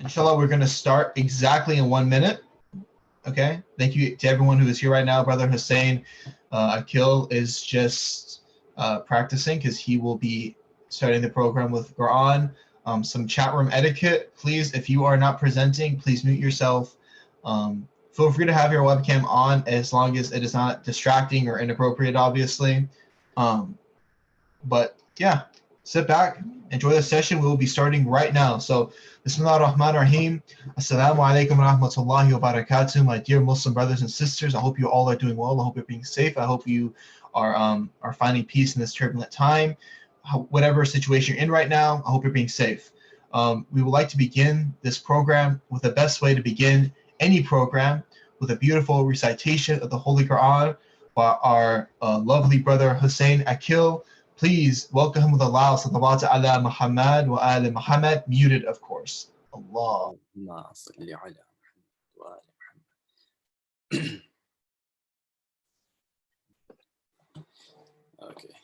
Inshallah, we're going to start exactly in 1 minute. Okay. Thank you to everyone who is here right now. Brother Hussein Akil is just practicing because he will be starting the program with Quran. Some chat room etiquette. Please, if you are not presenting, please mute yourself. Feel free to have your webcam on as long as it is not distracting or inappropriate, obviously. But yeah, sit back, enjoy the session. We will be starting right now. So, Bismillah ar-Rahman ar-Rahim. Assalamu alaikum wa rahmatullahi wa barakatuh. My dear Muslim brothers and sisters, I hope you all are doing well. I hope you're being safe. I hope you are finding peace in this turbulent time. Whatever situation you're in right now, I hope you're being safe. We would like to begin this program with the best way to begin any program, with a beautiful recitation of the Holy Quran by our lovely brother Hussein Akil. Please welcome him with a loud salawat ala Muhammad wa ala Muhammad, muted of course. Allah. Okay.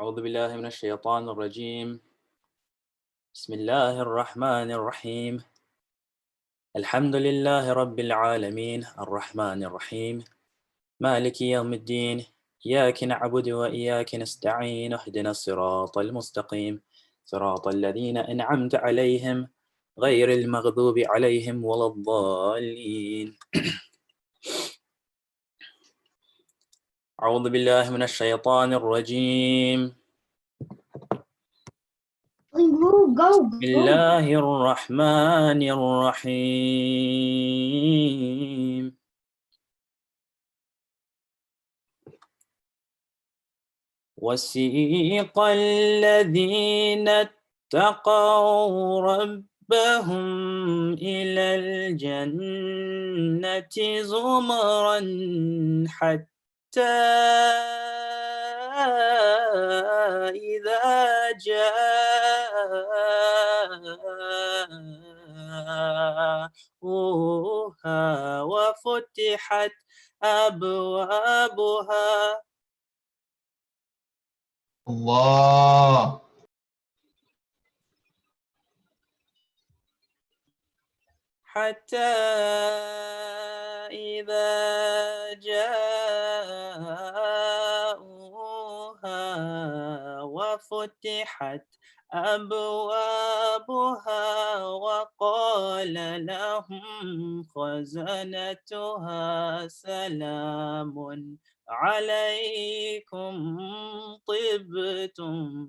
أعوذ بالله من الشيطان الرجيم. بسم الله الرحمن الرحيم. الحمد لله رب العالمين الرحمن الرحيم مالك يوم الدين إياك نعبد وإياك نستعين اهدنا الصراط المستقيم صراط الذين أنعمت عليهم غير المغضوب عليهم ولا الضالين. أعوذ بالله من الشيطان الرجيم. بسم الله الرحمن الرحيم. وسيق الذين اتقوا ربهم إلى الجنة زمرا حتى إذا جاءوها وفتحت أبوابها Allah. حتى إذا جاءوها وفتحت أبوابها وقال لهم خزنتها سلام عليكم طبتم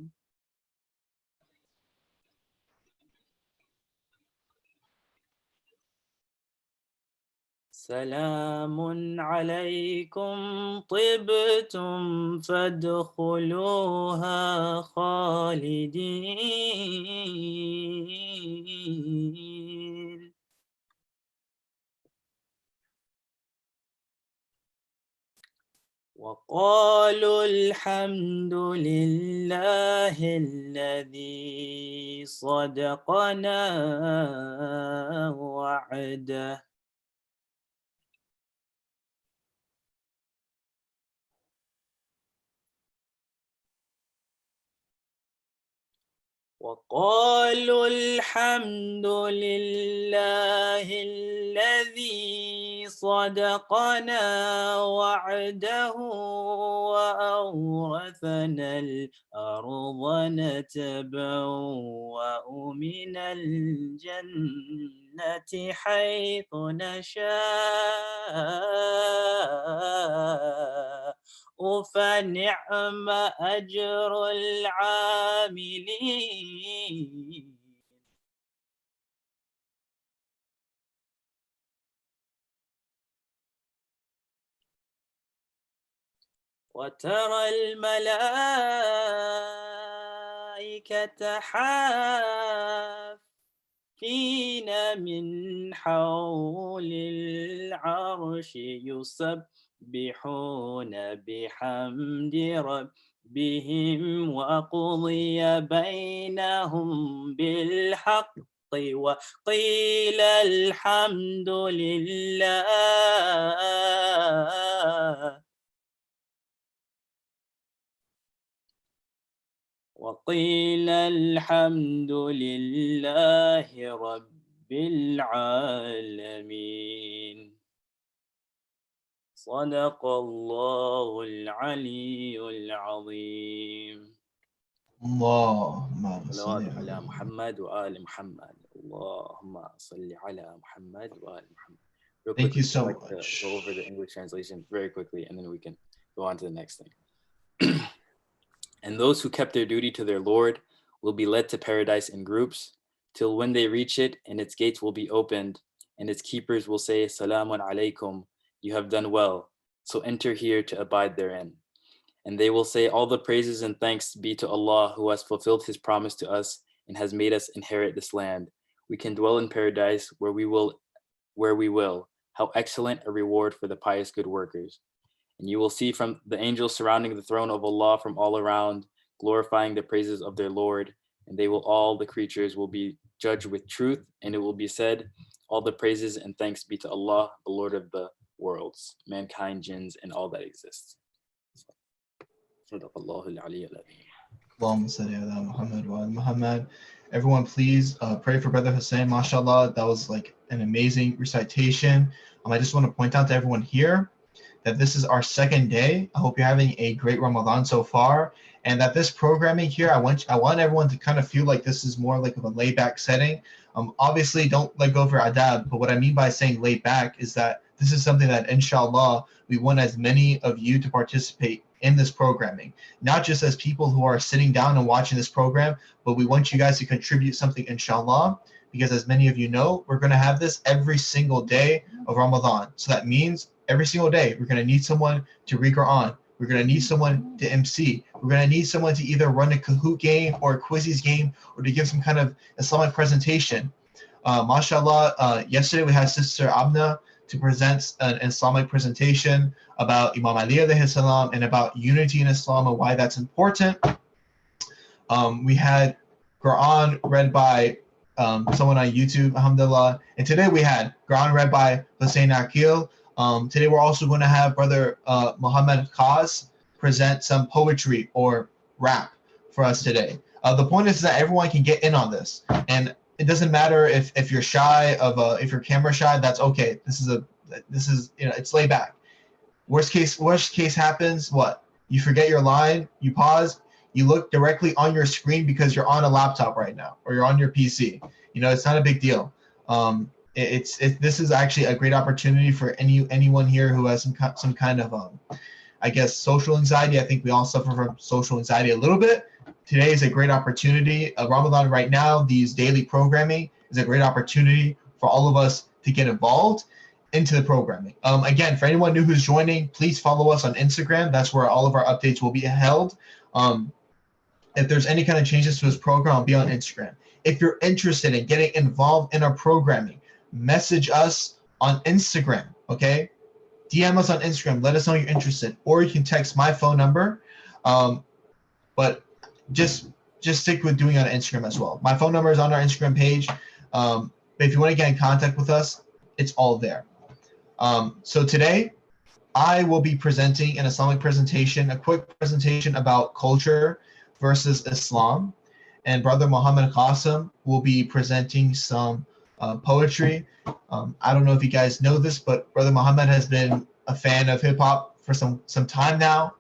سلام عليكم طبتم فادخلوها خالدين. وقالوا الحمد لله الذي صدقنا وعده وقالوا الحمد لله الذي صدقنا وعده وأورثنا الأرض نتبوأ من الجنة حيث نشاء فنعم أجر العاملين. وترى الملائكة حافين من حول العرش يسبحون بحمد ربهم وقضي بينهم بالحق وقيل الحمد لله وقيل الحمد لله رب العالمين صدق الله العلي العظيم Allahumma salli صلوات على ala محمد وآل محمد اللهم صل على محمد وآل محمد. Real Thank you quickly, so I'd like to much. go over the English translation very quickly, and then we can go on to the next thing. And those who kept their duty to their Lord will be led to paradise in groups, till when they reach it, and its gates will be opened, and its keepers will say, Salamun alaykum, you have done well, so enter here to abide therein. And they will say, all the praises and thanks be to Allah, who has fulfilled his promise to us and has made us inherit this land. We can dwell in paradise where we will. How excellent a reward for the pious good workers. And you will see from the angels surrounding the throne of Allah from all around, glorifying the praises of their Lord. And they will, all the creatures will be judged with truth. And it will be said, all the praises and thanks be to Allah, the Lord of the worlds, mankind, jinns, and all that exists. Allahumma salli ala Muhammad wa ala Muhammad. Everyone, please pray for Brother Hussein. MashaAllah, that was like an amazing recitation. I just want to point out to everyone here that this is our second day. I hope you're having a great Ramadan so far, and that this programming here, I want everyone to kind of feel like this is more like of a laid back setting. Obviously, don't let go of your adab, but what I mean by saying laid back is that this is something that, inshallah, we want as many of you to participate in this programming, not just as people who are sitting down and watching this program, but we want you guys to contribute something, inshallah, because as many of you know, we're going to have this every single day of Ramadan. So that means every single day, we're going to need someone to read Quran. We're going to need someone to MC. We're going to need someone to either run a Kahoot game or a Quizzes game or to give some kind of Islamic presentation. MashaAllah, yesterday we had Sister Abna to present an Islamic presentation about Imam Ali alayhi salam and about unity in Islam and why that's important. We had Quran read by someone on YouTube, alhamdulillah. And today we had Quran read by Hussein Akil. Today we're also going to have Brother Muhammad Khaz present some poetry or rap for us today. The point is that everyone can get in on this. And it doesn't matter if you're shy if you're camera shy, that's okay. This is it's laid back. Worst case happens, what? You forget your line, you pause, you look directly on your screen because you're on a laptop right now or you're on your PC. It's not a big deal. This is actually a great opportunity for anyone here who has some kind of I guess social anxiety. I think we all suffer from social anxiety a little bit. Today is a great opportunity. Ramadan right now, these daily programming is a great opportunity for all of us to get involved into the programming. Again, for anyone new who's joining, please follow us on Instagram. That's where all of our updates will be held. If there's any kind of changes to this program, I'll be on Instagram. If you're interested in getting involved in our programming, message us on Instagram, okay? DM us on Instagram. Let us know you're interested. Or you can text my phone number. But just stick with doing it on Instagram as well. My phone number is on our Instagram page. But if you want to get in contact with us, it's all there. So today, I will be presenting an Islamic presentation, a quick presentation about culture versus Islam. And Brother Muhammad Qasim will be presenting some poetry. I don't know if you guys know this, but Brother Muhammad has been a fan of hip hop for some time now.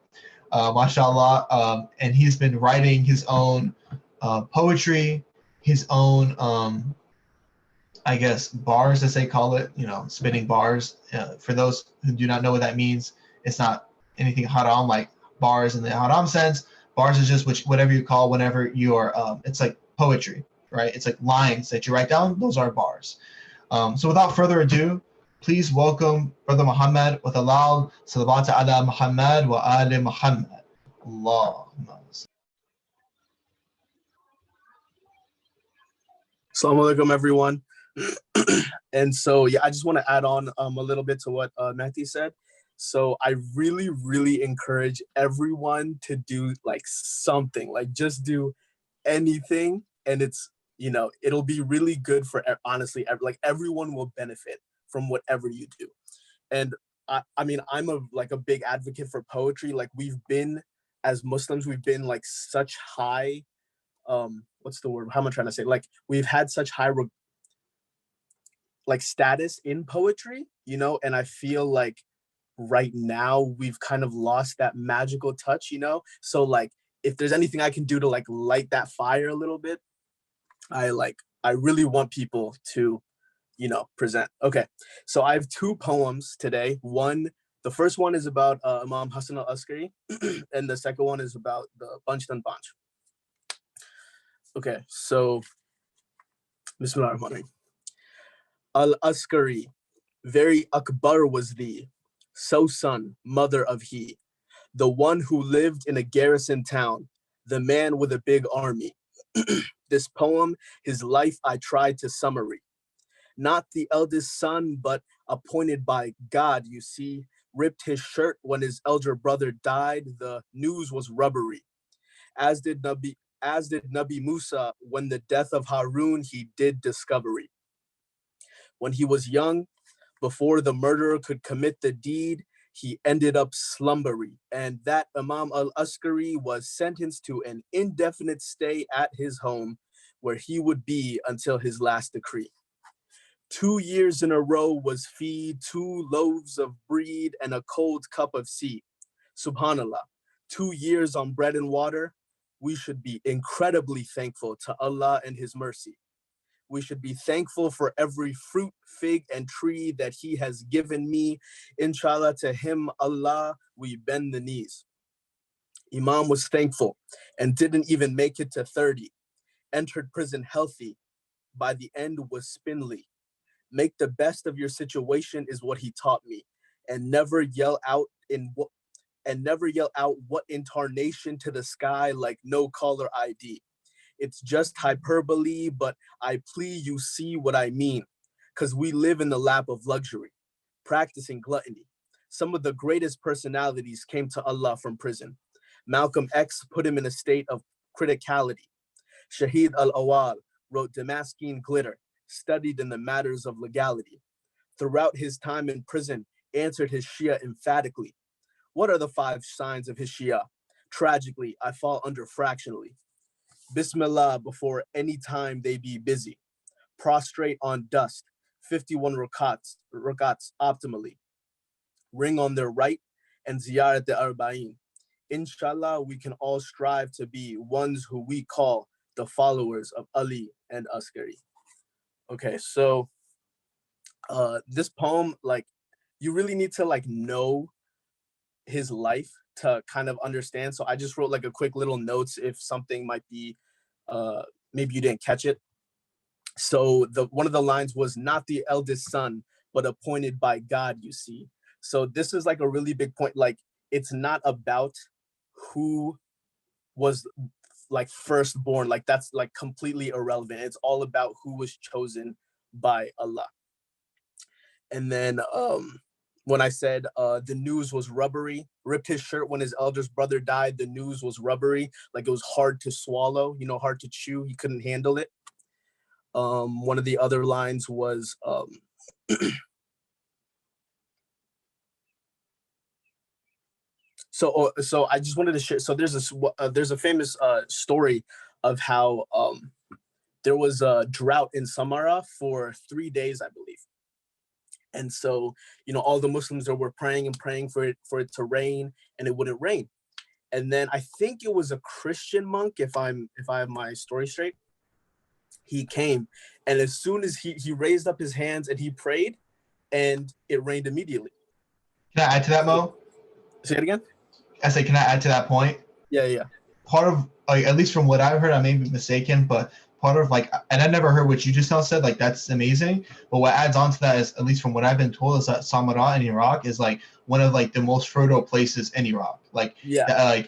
MashaAllah, and he's been writing his own poetry, his own, I guess, bars, as they call it, spitting bars. For those who do not know what that means, it's not anything haram like bars in the haram sense. Bars is just whatever you call whenever you are, it's like poetry, right? It's like lines that you write down. Those are bars. So without further ado, please welcome Brother Muhammad with a loud salawat ala Muhammad wa ali Muhammad. Allahumma. Assalamu alaikum, everyone. And so, yeah, I just want to add on a little bit to what Mehdi said. So I really, really encourage everyone to do like something, like just do anything. And it's you know, it'll be really good for, honestly, like everyone will benefit from whatever you do. And I mean, I'm a big advocate for poetry. Like we've been, as Muslims, we've been like such high, what's the word? How am I trying to say? Like we've had such high like status in poetry, you know, and I feel like right now we've kind of lost that magical touch, you know? So like, if there's anything I can do to like light that fire a little bit, I really want people to, you know, present. Okay, so I have 2 poems today. The first one is about Imam Hassan al-Askari, and the second one is about the Panchtan Panch. Okay, so Bismillahirrahmanirrahim. Al-Askari, very Akbar was thee, so son, mother of he, the one who lived in a garrison town, the man with a big army. This poem, his life I tried to summary. Not the eldest son, but appointed by God, you see, ripped his shirt when his elder brother died. The news was rubbery. As did Nabi Musa, when the death of Harun, he did discovery. When he was young, before the murderer could commit the deed, he ended up slumbery. And that Imam al-Askari was sentenced to an indefinite stay at his home, where he would be until his last decree. 2 years in a row was feed, 2 loaves of bread and a cold cup of tea. Subhanallah, 2 years on bread and water. We should be incredibly thankful to Allah and his mercy. We should be thankful for every fruit, fig, and tree that he has given me. Inshallah, to him, Allah, we bend the knees. Imam was thankful and didn't even make it to 30. Entered prison healthy. By the end was spindly. Make the best of your situation is what he taught me, and never yell out what incarnation to the sky like no caller ID. It's just hyperbole, but I plea you see what I mean, because we live in the lap of luxury, practicing gluttony. Some of the greatest personalities came to Allah from prison. Malcolm X put him in a state of criticality. Shahid al-Awal wrote Damascene glitter, studied in the matters of legality. Throughout his time in prison, answered his Shia emphatically. What are the 5 signs of his Shia? Tragically, I fall under fractionally. Bismillah before any time they be busy. Prostrate on dust, 51 rakats optimally. Ring on their right and ziyarat the arba'in. Inshallah, we can all strive to be ones who we call the followers of Ali and Askari. Okay, so this poem, like, you really need to like know his life to kind of understand. So I just wrote like a quick little notes if something might be, maybe you didn't catch it. So one of the lines was not the eldest son, but appointed by God, you see. So this is like a really big point. Like, it's not about who was like firstborn. Like, that's like completely irrelevant. It's all about who was chosen by Allah. And then when I said the news was rubbery, ripped his shirt when his eldest brother died, the news was rubbery. Like, it was hard to swallow, you know, hard to chew. He couldn't handle it. One of the other lines was, so I just wanted to share. So there's a famous story of how there was a drought in Samara for 3 days, I believe. And so, you know, all the Muslims were praying and praying for it to rain, and it wouldn't rain. And then I think it was a Christian monk, if I have my story straight. He came, and as soon as he raised up his hands and he prayed, and it rained immediately. Can I add to that, Mo? Say it again? I say, can I add to that point? Yeah. Part of, like, at least from what I've heard, I may be mistaken, but part of, like, and I never heard what you just now said, like, that's amazing. But what adds on to that is, at least from what I've been told, is that Samarra in Iraq is, like, one of, like, the most fertile places in Iraq. Like, yeah.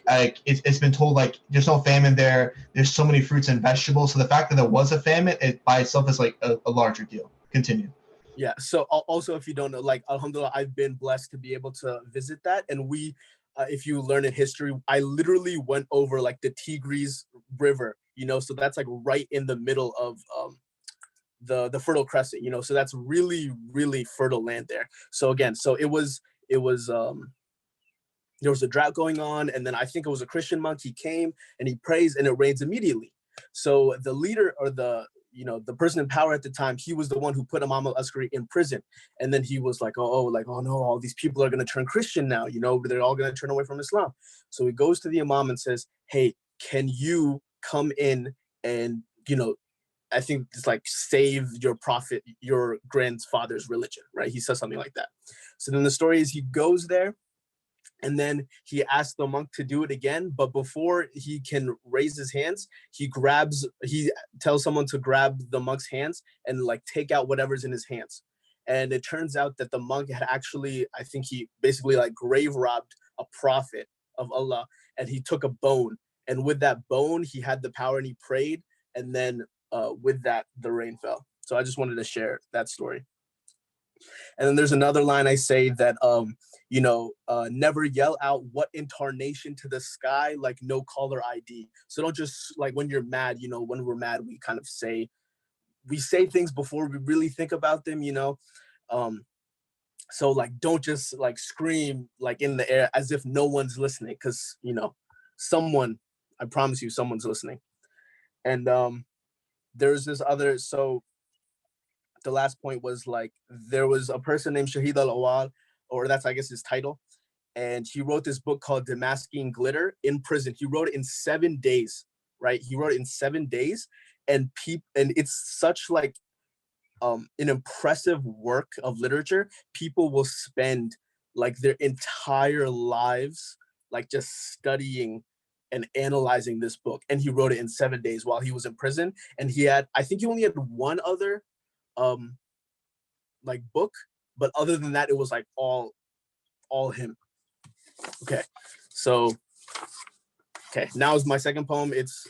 It's been told, like, there's no famine there. There's so many fruits and vegetables. So the fact that there was a famine, it by itself is, like, a larger deal. Continue. Yeah. So also, if you don't know, like, alhamdulillah, I've been blessed to be able to visit that. And we, if you learn in history, I literally went over, like, the Tigris River, you know, so that's like right in the middle of the Fertile Crescent, you know, so that's really, really fertile land there. So again, so it was there was a drought going on, and then I think it was a Christian monk. He came and he prays, and it rains immediately. So the leader, or the person in power at the time, he was the one who put Imam al-Asr in prison. And then he was like, oh no, all these people are going to turn Christian now, you know, they're all going to turn away from Islam. So he goes to the Imam and says, hey, can you come in and, you know, I think it's like save your prophet, your grandfather's religion, right? He says something like that. So then the story is he goes there, and then he asks the monk to do it again. But before he can raise his hands, he tells someone to grab the monk's hands and like take out whatever's in his hands. And it turns out that the monk had actually, I think he basically like grave robbed a prophet of Allah, and he took a bone. And with that bone, he had the power and he prayed. And then with that, the rain fell. So I just wanted to share that story. And then there's another line I say that, never yell out what incarnation to the sky, like no caller ID. So don't just like when you're mad, you know, when we're mad, we kind of say things before we really think about them, you know. So like, don't just like scream like in the air as if no one's listening, because, you know, I promise you, someone's listening. And there's this other, so the last point was like, there was a person named Shahid al-Awal, or that's, I guess, his title. And he wrote this book called Damascene Glitter in prison. He wrote it in 7 days, right? He wrote it in 7 days. And it's such like an impressive work of literature. People will spend like their entire lives like just studying and analyzing this book. And he wrote it in 7 days while he was in prison. And I think he only had one other like book, but other than that, it was like all him. Okay, now is my second poem. It's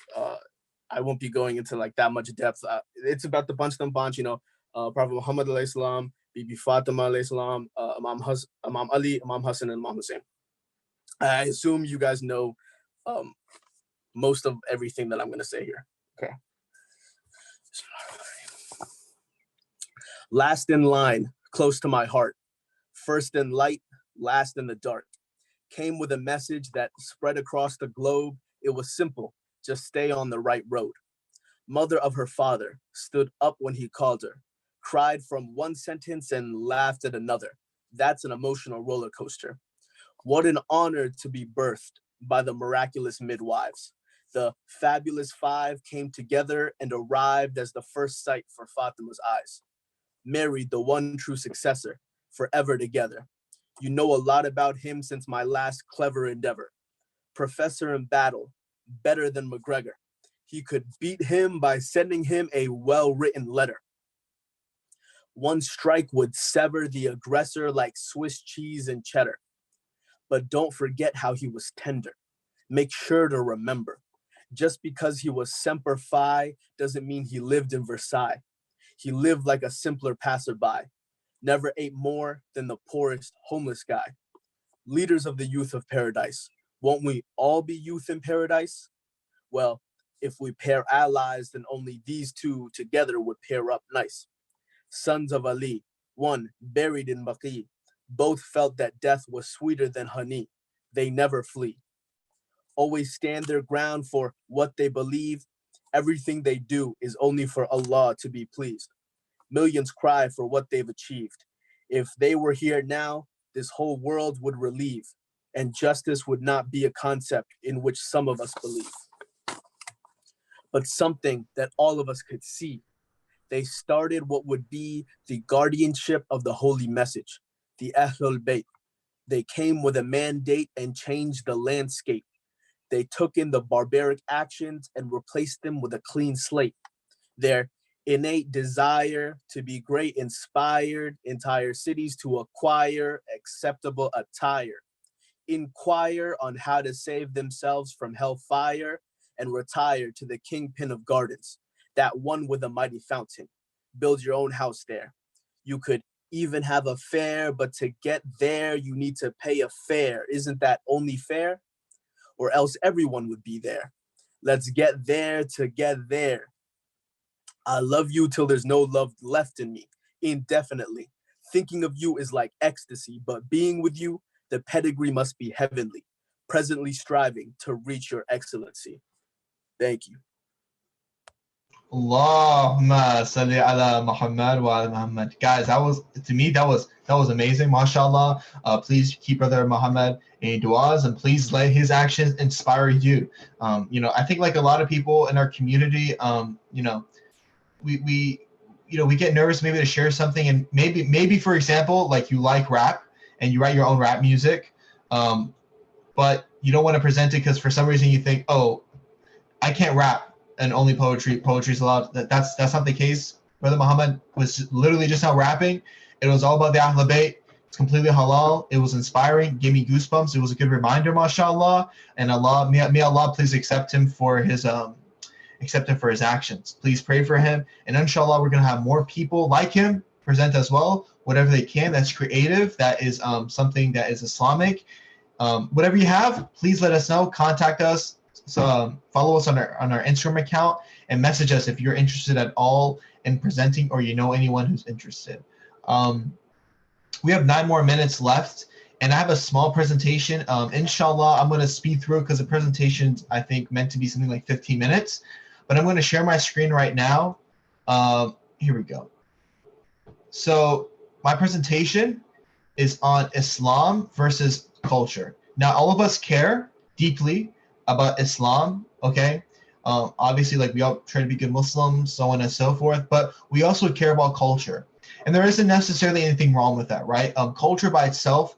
I won't be going into like that much depth. It's about the bunch you know, Prophet Muhammad alayhi salam, Bibi Fatima alayhi salam, Imam Ali, Imam Hassan, and Imam Hussein. I assume you guys know most of everything that I'm going to say here. Okay. Last in line, close to my heart. First in light, last in the dark. Came with a message that spread across the globe. It was simple, just stay on the right road. Mother of her father stood up when he called her, cried from one sentence and laughed at another. That's an emotional roller coaster. What an honor to be birthed by the miraculous midwives. The fabulous five came together and arrived as the first sight for Fatima's eyes. Married the one true successor, forever together. You know a lot about him since my last clever endeavor. Professor in battle, better than McGregor. He could beat him by sending him a well-written letter. One strike would sever the aggressor like Swiss cheese and cheddar. But don't forget how he was tender. Make sure to remember. Just because he was Semper Fi doesn't mean he lived in Versailles. He lived like a simpler passerby. Never ate more than the poorest homeless guy. Leaders of the youth of paradise, won't we all be youth in paradise? Well, if we pair allies, then only these two together would pair up nice. Sons of Ali, one buried in Baqi, both felt that death was sweeter than honey. They never flee. Always stand their ground for what they believe. Everything they do is only for Allah to be pleased. Millions cry for what they've achieved. If they were here now, this whole world would relieve, and justice would not be a concept in which some of us believe, but something that all of us could see. They started what would be the guardianship of the holy message, the Ahlul Bayt. They came with a mandate and changed the landscape. They took in the barbaric actions and replaced them with a clean slate. Their innate desire to be great inspired entire cities to acquire acceptable attire, inquire on how to save themselves from hellfire, and retire to the kingpin of gardens, that one with a mighty fountain. Build your own house there. You could even have a fair, but to get there, you need to pay a fare. Isn't that only fair? Or else everyone would be there. Let's get there to get there. I love you till there's no love left in me, indefinitely. Thinking of you is like ecstasy, but being with you, the pedigree must be heavenly. Presently striving to reach your excellency. Thank you. Allahumma salli ala Muhammad wa ala Muhammad. Guys, that was, to me, that was amazing. MashaAllah. Please keep Brother Muhammad in du'as, and please let his actions inspire you. I think like a lot of people in our community, we get nervous maybe to share something, and maybe for example, like you like rap and you write your own rap music, but you don't want to present it because for some reason you think, oh, I can't rap and only poetry's allowed. That's not the case. Brother Muhammad was literally just not rapping. It was all about the Ahl Bayt. It's completely halal. It was inspiring, gave me goosebumps. It was a good reminder, mashallah. And Allah, may Allah please accept him for his actions. Please pray for him. And inshallah, we're gonna have more people like him present as well, whatever they can. That's creative. That is something that is Islamic. Whatever you have, please let us know. Contact us. So follow us on our Instagram account and message us if you're interested at all in presenting, or you know anyone who's interested. We have 9 more minutes left, and I have a small presentation. Inshallah, I'm going to speed through because the presentation's, I think, meant to be something like 15 minutes. But I'm going to share my screen right now. Here we go. So my presentation is on Islam versus culture. Now, all of us care deeply about Islam, okay? Obviously, like, we all try to be good Muslims, so on and so forth, but we also care about culture. And there isn't necessarily anything wrong with that, right? Culture by itself,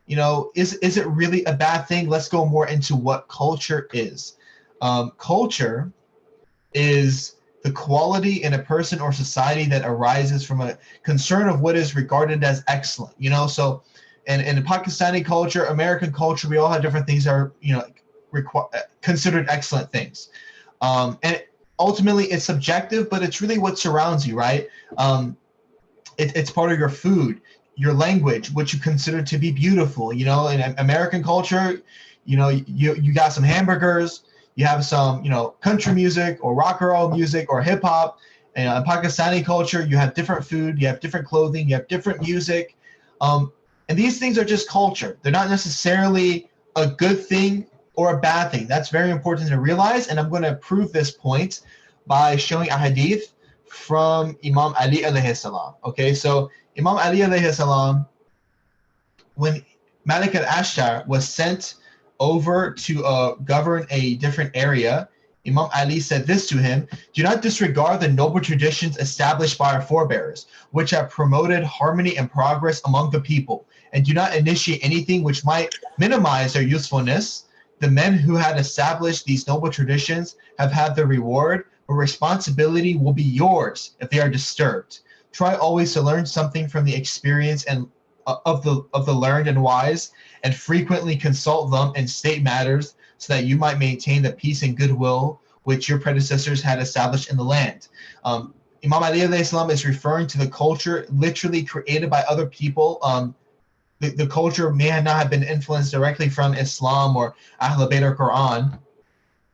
is it really a bad thing? Let's go more into what culture is. Culture is the quality in a person or society that arises from a concern of what is regarded as excellent, So, and in Pakistani culture, American culture, we all have different things that are, considered excellent things. And ultimately it's subjective, but it's really what surrounds you, right? It's part of your food, your language, what you consider to be beautiful. In American culture, you got some hamburgers, you have some, country music or rock and roll music or hip hop. And in Pakistani culture, you have different food, you have different clothing, you have different music. And these things are just culture. They're not necessarily a good thing or a bad thing. That's very important to realize, and I'm going to prove this point by showing a hadith from Imam Ali alayhi salam. Okay, so Imam Ali alayhi salam, when Malik al-Ashtar was sent over to govern a different area, Imam Ali said this to him: "Do not disregard the noble traditions established by our forebears, which have promoted harmony and progress among the people, and do not initiate anything which might minimize their usefulness. The men who had established these noble traditions have had their reward, but responsibility will be yours if they are disturbed. Try always to learn something from the experience and of the learned and wise, and frequently consult them in state matters, so that you might maintain the peace and goodwill which your predecessors had established in the land." Imam Ali alayhi salam is referring to the culture literally created by other people. The culture may not have been influenced directly from Islam or Ahl Bayt or Quran,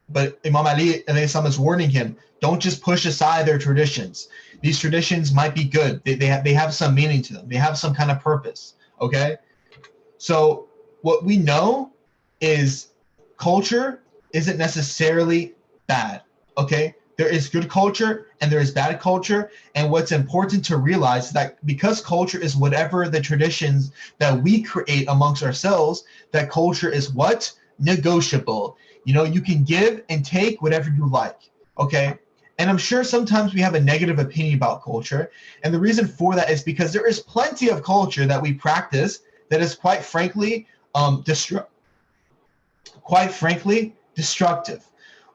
but Imam Ali alayhi salam is warning him, don't just push aside their traditions. These traditions might be good. They have some meaning to them. They have some kind of purpose, okay? So what we know is culture isn't necessarily bad, okay? There is good culture and there is bad culture. And what's important to realize is that because culture is whatever the traditions that we create amongst ourselves, that culture is what? Negotiable. You can give and take whatever you like, okay? And I'm sure sometimes we have a negative opinion about culture. And the reason for that is because there is plenty of culture that we practice that is quite frankly destructive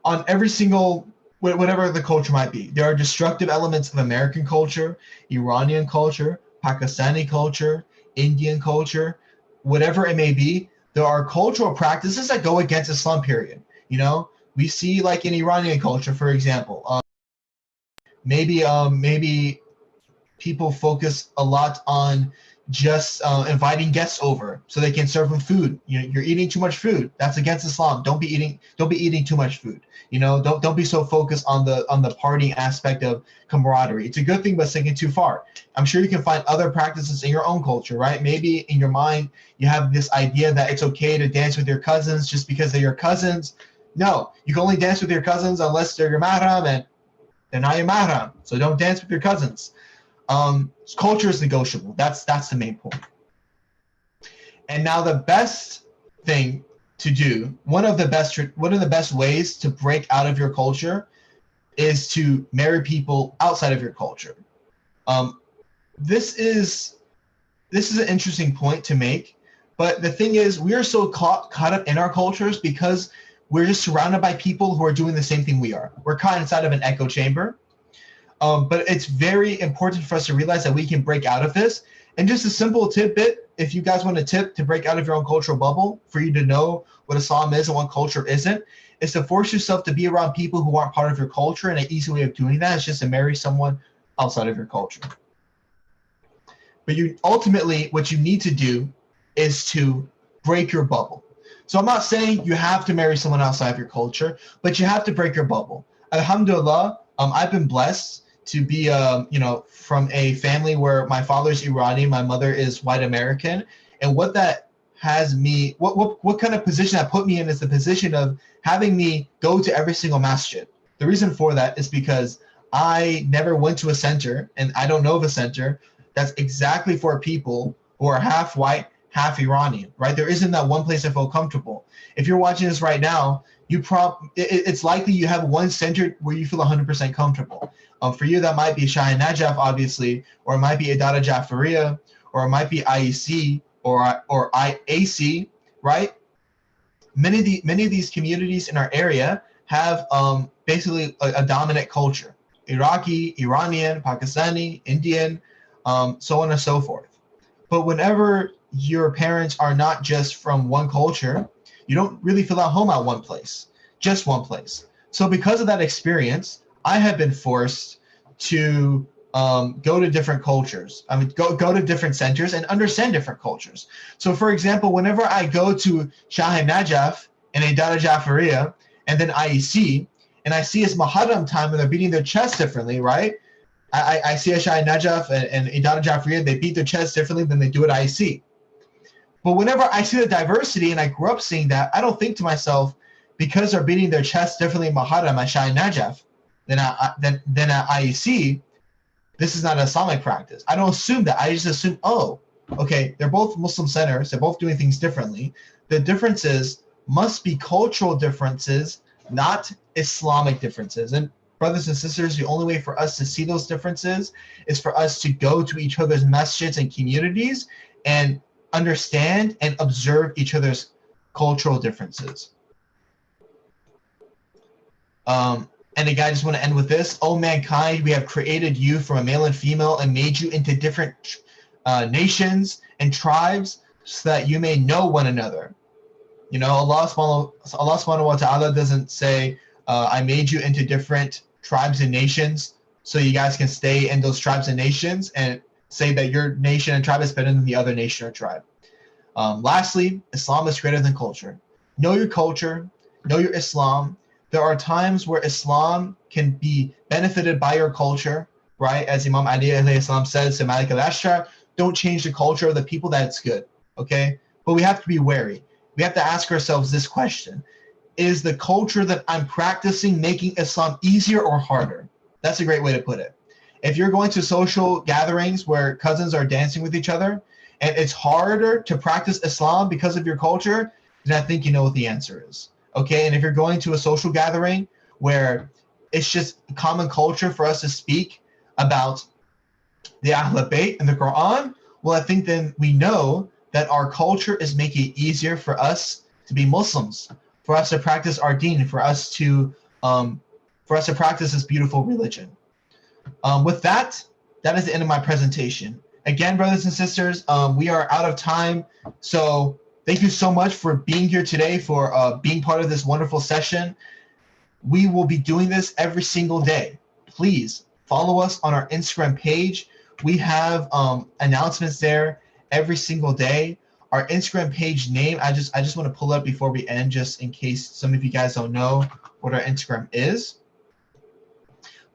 on every single, whatever the culture might be. There are destructive elements of American culture, Iranian culture, Pakistani culture, Indian culture, whatever it may be. There are cultural practices that go against Islam, period. We see, like in Iranian culture, for example, maybe people focus a lot on just inviting guests over so they can serve them food. You're eating too much food. That's against Islam. Don't be eating too much food. Don't be so focused on the partying aspect of camaraderie. It's a good thing, but it's taking too far. I'm sure you can find other practices in your own culture, right? Maybe in your mind you have this idea that it's okay to dance with your cousins just because they're your cousins. No, you can only dance with your cousins unless they're your mahram, and they're not your mahram. So don't dance with your cousins. Culture is negotiable. That's the main point. And now the best thing to do, one of the best ways to break out of your culture is to marry people outside of your culture. This is an interesting point to make, but the thing is, we are so caught up in our cultures because we're just surrounded by people who are doing the same thing we are. We're caught inside of an echo chamber. But it's very important for us to realize that we can break out of this. And just a simple tidbit, if you guys want a tip to break out of your own cultural bubble, for you to know what Islam is and what culture isn't, is to force yourself to be around people who aren't part of your culture. And an easy way of doing that is just to marry someone outside of your culture. But ultimately, what you need to do is to break your bubble. So I'm not saying you have to marry someone outside of your culture, but you have to break your bubble. Alhamdulillah, I've been blessed to be, from a family where my father's Iranian, my mother is white American, and what that has me, what kind of position that put me in is the position of having me go to every single masjid. The reason for that is because I never went to a center, and I don't know of a center that's exactly for people who are half white, half Iranian, right? There isn't that one place I feel comfortable. If you're watching this right now, it's likely you have one center where you feel 100% comfortable. For you, that might be Shahin Najaf, obviously, or it might be Idara Jafariya, or it might be IEC or IAC, right? Many of these communities in our area have basically a dominant culture: Iraqi, Iranian, Pakistani, Indian, so on and so forth. But whenever your parents are not just from one culture, you don't really feel at home at one place, just one place. So because of that experience, I have been forced to go to different cultures. Go to different centers and understand different cultures. So for example, whenever I go to Shahin Najaf and Idara Jafariya and then IEC, and I see it's Muharram time and they're beating their chest differently, right? I see a Shahin Najaf and Idara Jafariya, they beat their chest differently than they do at IEC. But whenever I see the diversity and I grew up seeing that, I don't think to myself, because they're beating their chest differently in Muharram at Shahin Najaf than at IEC, this is not an Islamic practice. I don't assume that. I just assume, oh, okay, they're both Muslim centers. They're both doing things differently. The differences must be cultural differences, not Islamic differences. And brothers and sisters, the only way for us to see those differences is for us to go to each other's masjids and communities and understand and observe each other's cultural differences. And again, I just want to end with this. O mankind, we have created you from a male and female and made you into different nations and tribes so that you may know one another. You know, Allah subhanahu wa ta'ala doesn't say, I made you into different tribes and nations so you guys can stay in those tribes and nations and say that your nation and tribe is better than the other nation or tribe. Lastly, Islam is greater than culture. Know your culture, know your Islam. There are times where Islam can be benefited by your culture, right? As Imam Ali alayhi salam says to Malik al-Asr, don't change the culture of the people, that's good, okay? But we have to be wary. We have to ask ourselves this question: is the culture that I'm practicing making Islam easier or harder? That's a great way to put it. If you're going to social gatherings where cousins are dancing with each other and it's harder to practice Islam because of your culture, then I think you know what the answer is. Okay, and if you're going to a social gathering where it's just common culture for us to speak about the Ahl Bayt and the Quran, well, I think then we know that our culture is making it easier for us to be Muslims, for us to practice our deen, for us to practice this beautiful religion. With that, that is the end of my presentation. Again, brothers and sisters, we are out of time, so thank you so much for being here today, for being part of this wonderful session. We will be doing this every single day. Please follow us on our Instagram page. We have announcements there every single day. Our Instagram page name, I just want to pull up before we end, just in case some of you guys don't know what our Instagram is.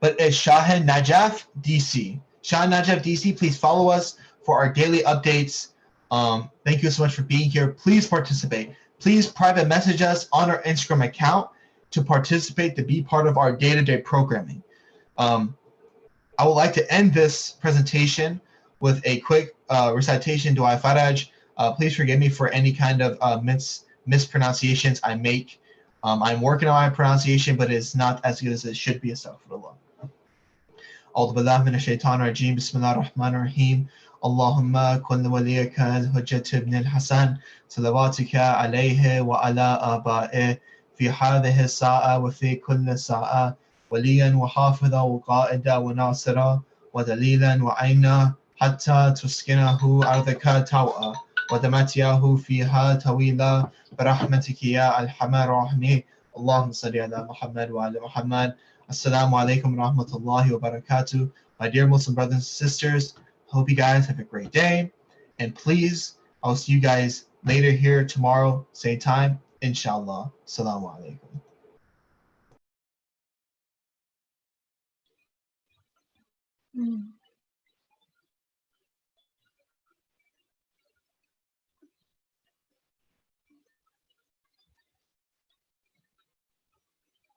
But it's Shahan Najaf DC. Shahan Najaf DC, please follow us for our daily updates. Thank you so much for being here. Please participate. Please private message us on our Instagram account to participate, to be part of our day-to-day programming. I would like to end this presentation with a quick recitation, Dua Faraj. Please forgive me for any kind of mispronunciations I make. I'm working on my pronunciation, but it's not as good as it should be. Astaghfirullah. أعوذ بالله من الشيطان الرجيم بسم الله الرحمن الرحيم اللهم كن وليك الحجة ابن الحسن صلواتك عليه وعلى آبائه في هذه الساعة وفي كل ساعة وليا وحافظا وقائدا وناصرا ودليلا وعينا حتى تسكنه أرضك طوعا ودمتيه فيها طويلا برحمتك يا أرحم الراحمين اللهم صل على محمد وعلى محمد. Assalamu alaikum wa rahmatullahi wa barakatuh. My dear Muslim brothers and sisters, hope you guys have a great day. And please, I'll see you guys later here tomorrow, same time, inshallah. Assalamu alaikum.